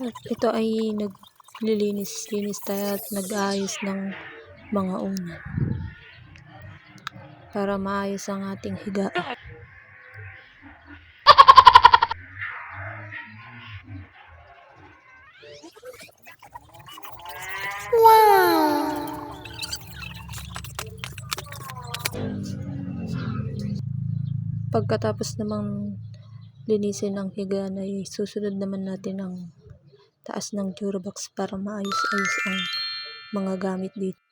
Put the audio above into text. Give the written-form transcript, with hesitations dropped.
At ito ay naglilinis-linis tayo at nag-aayos ng mga unan para maayos ang ating higaan. Pagkatapos namang linisin ang higaan ay susunod naman natin ang taas ng Durabox para maayos-ayos ang mga gamit dito.